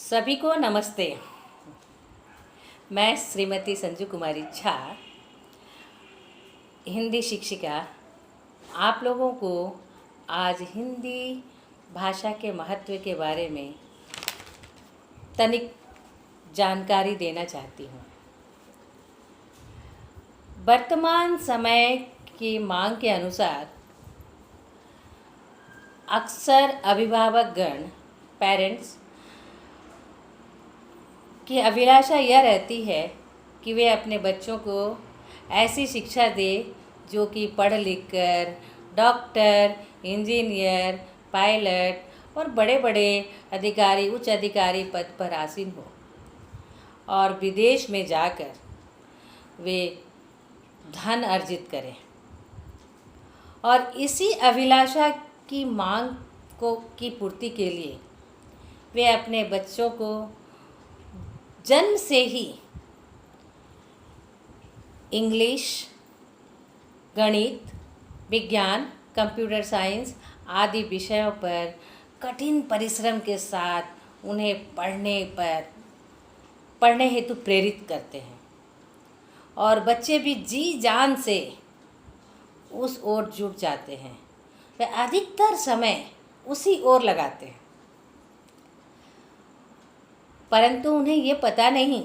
सभी को नमस्ते। मैं श्रीमती संजू कुमारी झा, हिंदी शिक्षिका, आप लोगों को आज हिंदी भाषा के महत्व के बारे में तनिक जानकारी देना चाहती हूँ। वर्तमान समय की मांग के अनुसार अक्सर अभिभावकगण, पेरेंट्स की अभिलाषा यह रहती है कि वे अपने बच्चों को ऐसी शिक्षा दें जो कि पढ़ लिख कर डॉक्टर, इंजीनियर, पायलट और बड़े बड़े अधिकारी, उच्च अधिकारी पद पर आसीन हो और विदेश में जाकर वे धन अर्जित करें। और इसी अभिलाषा की मांग की पूर्ति के लिए वे अपने बच्चों को जन्म से ही इंग्लिश, गणित, विज्ञान, कंप्यूटर साइंस आदि विषयों पर कठिन परिश्रम के साथ उन्हें पढ़ने हेतु प्रेरित करते हैं और बच्चे भी जी जान से उस ओर जुट जाते हैं। वे अधिकतर समय उसी ओर लगाते हैं, परंतु उन्हें ये पता नहीं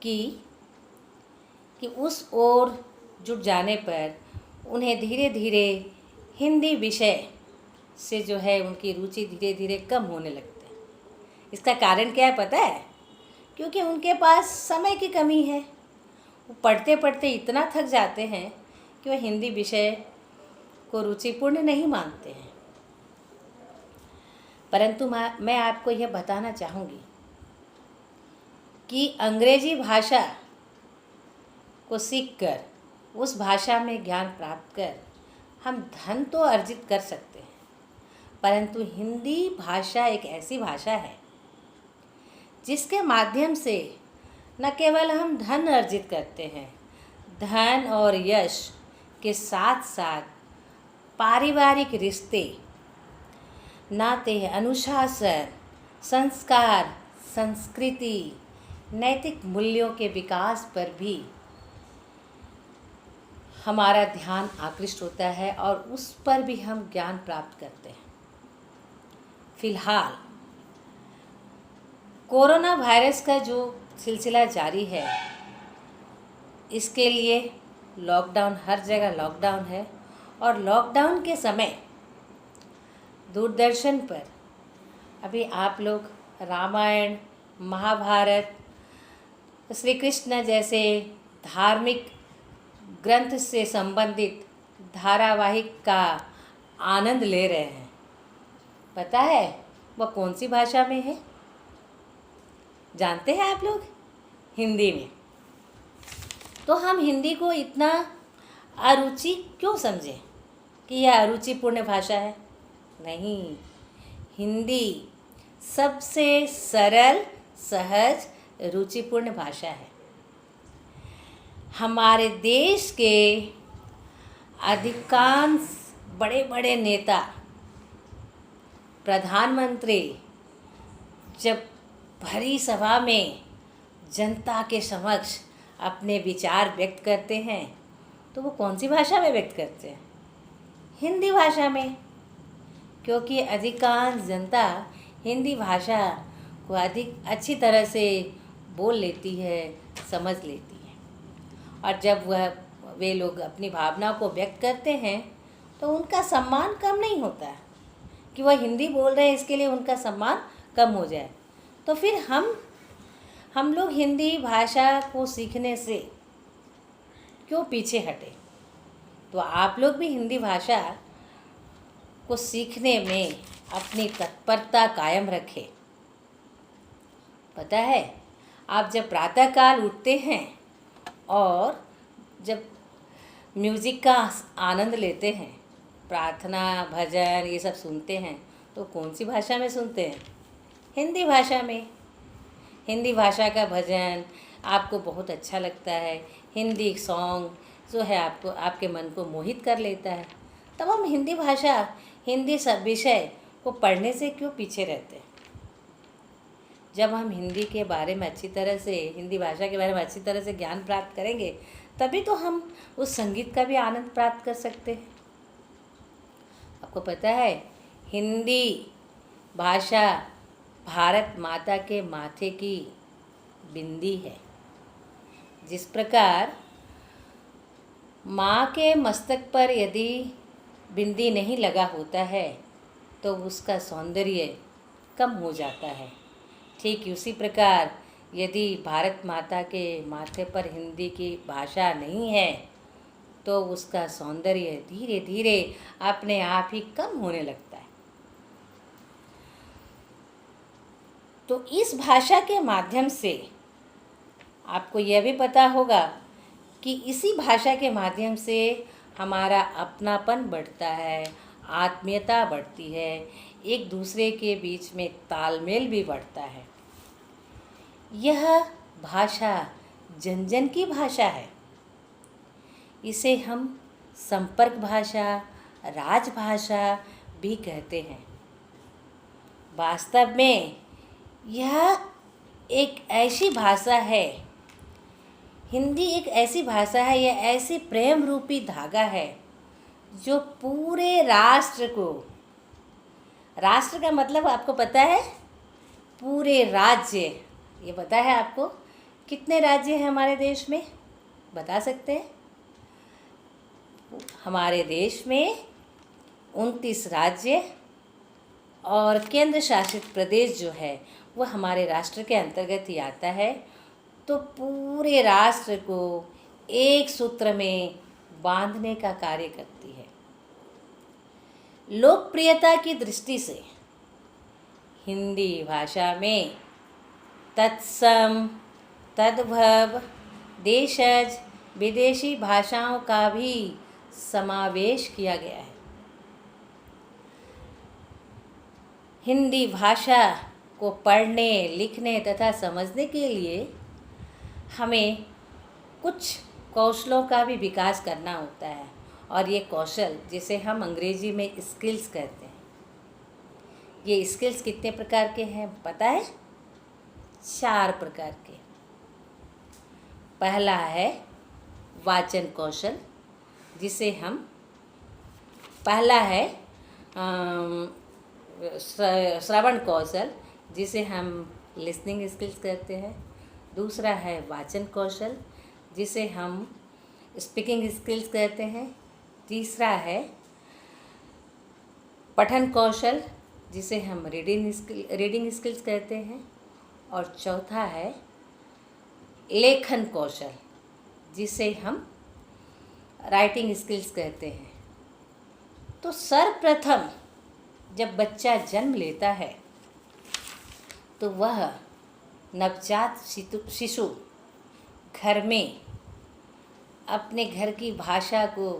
कि उस ओर जुट जाने पर उन्हें धीरे धीरे हिंदी विषय से जो है उनकी रुचि धीरे धीरे कम होने लगती है। इसका कारण क्या है पता है? क्योंकि उनके पास समय की कमी है। वो पढ़ते पढ़ते इतना थक जाते हैं कि वह हिंदी विषय को रुचिपूर्ण नहीं मानते हैं। परंतु मैं आपको यह बताना चाहूँगी कि अंग्रेजी भाषा को सीखकर उस भाषा में ज्ञान प्राप्त कर हम धन तो अर्जित कर सकते हैं, परंतु हिंदी भाषा एक ऐसी भाषा है जिसके माध्यम से न केवल हम धन अर्जित करते हैं, धन और यश के साथ साथ पारिवारिक रिश्ते, नाते, अनुशासन, संस्कार, संस्कृति, नैतिक मूल्यों के विकास पर भी हमारा ध्यान आकृष्ट होता है और उस पर भी हम ज्ञान प्राप्त करते हैं। फिलहाल कोरोना वायरस का जो सिलसिला जारी है, इसके लिए लॉकडाउन, हर जगह लॉकडाउन है और लॉकडाउन के समय दूरदर्शन पर अभी आप लोग रामायण, महाभारत, श्री कृष्ण जैसे धार्मिक ग्रंथ से संबंधित धारावाहिक का आनंद ले रहे हैं। पता है वह कौन सी भाषा में है? जानते हैं आप लोग? हिंदी में। तो हम हिंदी को इतना अरुचि क्यों समझें कि यह अरुचिपूर्ण भाषा है? नहीं, हिंदी सबसे सरल, सहज, रुचिपूर्ण भाषा है। हमारे देश के अधिकांश बड़े बड़े नेता, प्रधानमंत्री जब भरी सभा में जनता के समक्ष अपने विचार व्यक्त करते हैं तो वो कौन सी भाषा में व्यक्त करते हैं? हिंदी भाषा में, क्योंकि अधिकांश जनता हिंदी भाषा को अधिक अच्छी तरह से बोल लेती है, समझ लेती है। और जब वे लोग अपनी भावना को व्यक्त करते हैं तो उनका सम्मान कम नहीं होता है कि वह हिंदी बोल रहे हैं इसके लिए उनका सम्मान कम हो जाए। तो फिर हम लोग हिंदी भाषा को सीखने से क्यों पीछे हटे? तो आप लोग भी हिंदी भाषा को सीखने में अपनी तत्परता कायम रखें। पता है, आप जब प्रातःकाल उठते हैं और जब म्यूज़िक का आनंद लेते हैं, प्रार्थना, भजन ये सब सुनते हैं, तो कौन सी भाषा में सुनते हैं? हिंदी भाषा में। हिंदी भाषा का भजन आपको बहुत अच्छा लगता है, हिंदी सॉन्ग जो है आपको, आपके मन को मोहित कर लेता है। तब हम हिंदी भाषा, हिंदी सब विषय को पढ़ने से क्यों पीछे रहते हैं? जब हम हिंदी के बारे में अच्छी तरह से, हिंदी भाषा के बारे में अच्छी तरह से ज्ञान प्राप्त करेंगे, तभी तो हम उस संगीत का भी आनंद प्राप्त कर सकते हैं। आपको पता है, हिंदी भाषा भारत माता के माथे की बिंदी है। जिस प्रकार माँ के मस्तक पर यदि बिंदी नहीं लगा होता है तो उसका सौंदर्य कम हो जाता है, ठीक उसी प्रकार यदि भारत माता के माथे पर हिंदी की भाषा नहीं है तो उसका सौंदर्य धीरे धीरे अपने आप ही कम होने लगता है। तो इस भाषा के माध्यम से आपको यह भी पता होगा कि इसी भाषा के माध्यम से हमारा अपनापन बढ़ता है, आत्मीयता बढ़ती है, एक दूसरे के बीच में तालमेल भी बढ़ता है। यह भाषा जन जन की भाषा है। इसे हम संपर्क भाषा, राजभाषा भी कहते हैं। वास्तव में यह एक ऐसी भाषा है, हिंदी एक ऐसी भाषा है, यह ऐसी प्रेम रूपी धागा है जो पूरे राष्ट्र को, राष्ट्र का मतलब आपको पता है, पूरे राज्य, ये पता है आपको कितने राज्य हैं हमारे देश में, बता सकते हैं? हमारे देश में 29 राज्य और केंद्र शासित प्रदेश जो है वह हमारे राष्ट्र के अंतर्गत ही आता है। तो पूरे राष्ट्र को एक सूत्र में बांधने का कार्य करती है। लोकप्रियता की दृष्टि से हिंदी भाषा में तत्सम, तद्भव, देशज, विदेशी भाषाओं का भी समावेश किया गया है। हिंदी भाषा को पढ़ने, लिखने तथा समझने के लिए हमें कुछ कौशलों का भी विकास करना होता है, और ये कौशल जिसे हम अंग्रेजी में स्किल्स कहते हैं। ये स्किल्स कितने प्रकार के हैं पता है? 4 प्रकार के। पहला है वाचन कौशल, जिसे हम, पहला है श्रवण कौशल, जिसे हम लिसनिंग स्किल्स कहते हैं। दूसरा है वाचन कौशल, जिसे हम स्पीकिंग स्किल्स कहते हैं। तीसरा है पठन कौशल, जिसे हम रीडिंग स्किल्स कहते हैं। और चौथा है लेखन कौशल, जिसे हम राइटिंग स्किल्स कहते हैं। तो सर्वप्रथम जब बच्चा जन्म लेता है तो वह नवजात शिशु घर में अपने घर की भाषा को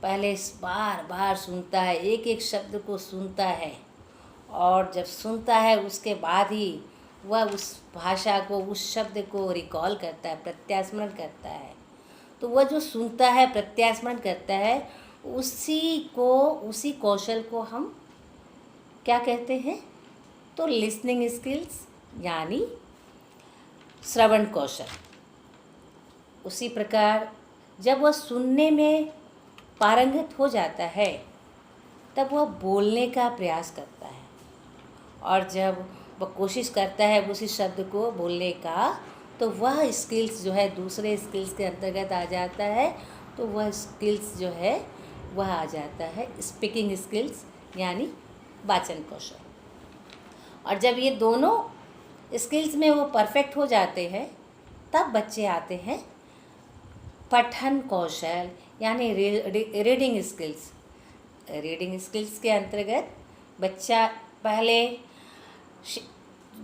पहले बार बार सुनता है, एक एक शब्द को सुनता है, और जब सुनता है उसके बाद ही वह उस भाषा को, उस शब्द को रिकॉल करता है, प्रत्यास्मरण करता है। तो वह जो सुनता है, प्रत्यास्मरण करता है, उसी कौशल को हम क्या कहते हैं? तो लिसनिंग स्किल्स यानी श्रवण कौशल। उसी प्रकार जब वह सुनने में पारंगत हो जाता है तब वह बोलने का प्रयास करता है, और जब वह कोशिश करता है उसी शब्द को बोलने का, तो वह स्किल्स जो है दूसरे स्किल्स के अंतर्गत आ जाता है। तो वह स्किल्स जो है वह आ जाता है स्पीकिंग स्किल्स यानी वाचन कौशल। और जब ये दोनों स्किल्स में वो परफेक्ट हो जाते हैं तब बच्चे आते हैं पठन कौशल यानी रीडिंग स्किल्स। रीडिंग स्किल्स के अंतर्गत बच्चा पहले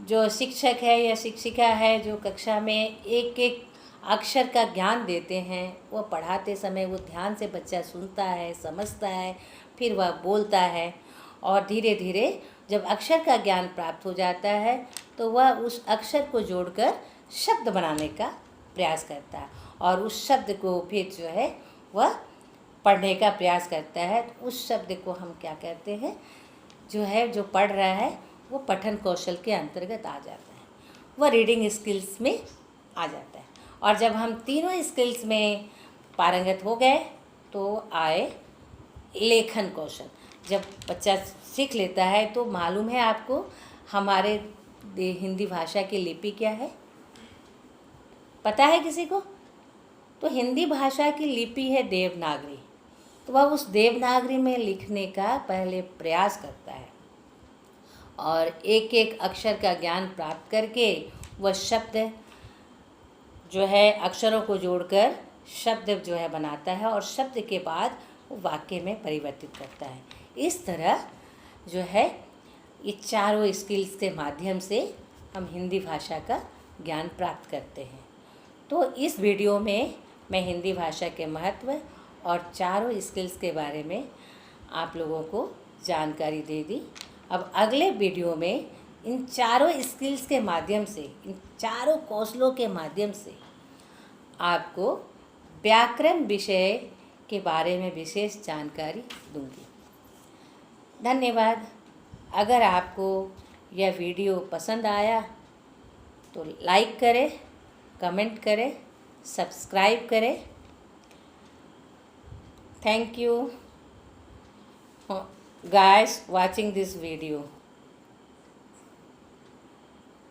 जो शिक्षक है या शिक्षिका है जो कक्षा में एक एक अक्षर का ज्ञान देते हैं, वह पढ़ाते समय वो ध्यान से बच्चा सुनता है, समझता है, फिर वह बोलता है, और धीरे धीरे जब अक्षर का ज्ञान प्राप्त हो जाता है तो वह उस अक्षर को जोड़कर शब्द बनाने का प्रयास करता है, और उस शब्द को फिर जो है वह पढ़ने का प्रयास करता है। तो उस शब्द को हम क्या कहते हैं, जो पढ़ रहा है वो पठन कौशल के अंतर्गत आ जाता है। वह रीडिंग स्किल्स में आ जाता है। और जब हम तीनों स्किल्स में पारंगत हो गए तो आए लेखन कौशल। जब बच्चा सीख लेता है तो मालूम है आपको हमारे हिंदी भाषा की लिपि क्या है? पता है किसी को? तो हिंदी भाषा की लिपि है देवनागरी। तो वह उस देवनागरी में लिखने का पहले प्रयास करता है और एक एक अक्षर का ज्ञान प्राप्त करके वह शब्द जो है अक्षरों को जोड़कर शब्द जो है बनाता है और शब्द के बाद वो वाक्य में परिवर्तित करता है। इस तरह जो है ये चारों स्किल्स के माध्यम से हम हिंदी भाषा का ज्ञान प्राप्त करते हैं। तो इस वीडियो में मैं हिंदी भाषा के महत्व और चारों स्किल्स के बारे में आप लोगों को जानकारी दे दी। अब अगले वीडियो में इन चारों स्किल्स के माध्यम से, इन चारों कौशलों के माध्यम से आपको व्याकरण विषय के बारे में विशेष जानकारी दूंगी। धन्यवाद। अगर आपको यह वीडियो पसंद आया तो लाइक करें, कमेंट करें, सब्सक्राइब करें। Thank you guys watching this video.